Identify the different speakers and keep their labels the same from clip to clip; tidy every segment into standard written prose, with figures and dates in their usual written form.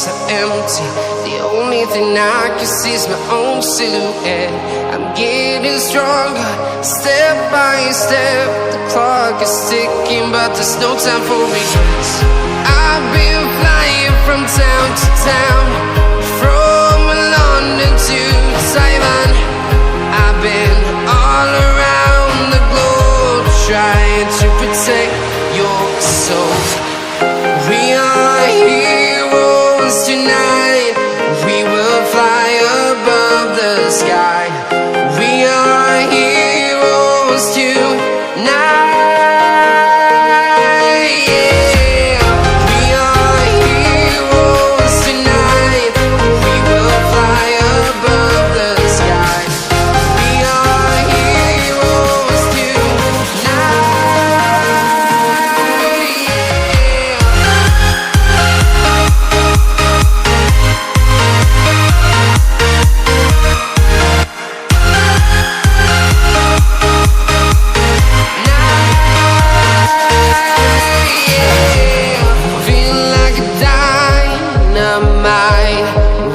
Speaker 1: so empty. The only thing I can see is my own silhouette. I'm getting stronger, step by step. The clock is ticking, but there's no time for regrets. I've been flying from town to town, from London to Taiwan. I've been all around the globe, trying to protect your soul. We are heroes tonight. We will fly above the sky. We are heroes tonight.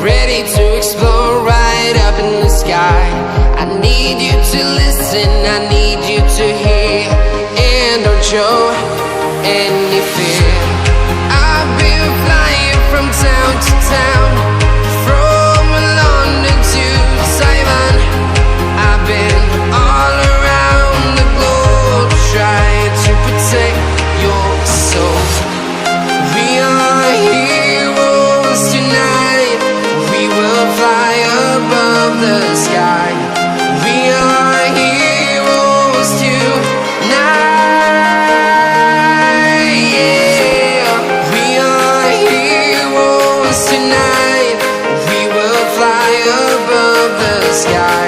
Speaker 1: Ready to explore right up in the sky. I need you to listen, I need you to hear, and don't show any fear. I've been flying from town to town, from London to Taiwan. I've been all around the globe, trying to protect your soul. We are heroes tonight. We will fly above the sky. We are heroes tonight. Yeah, we are heroes tonight. We will fly above the sky.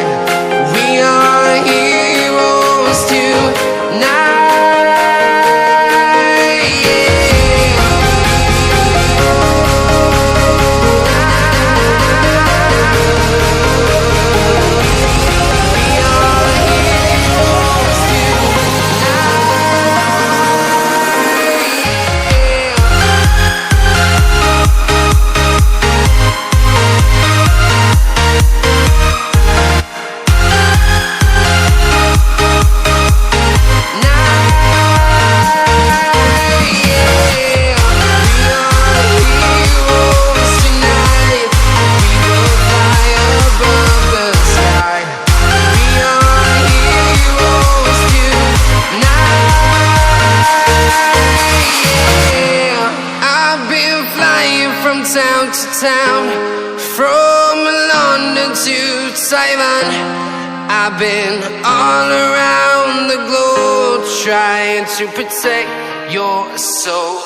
Speaker 1: We are heroes tonight. Town to town, from London to Taiwan. I've been all around the globe, trying to protect your soul.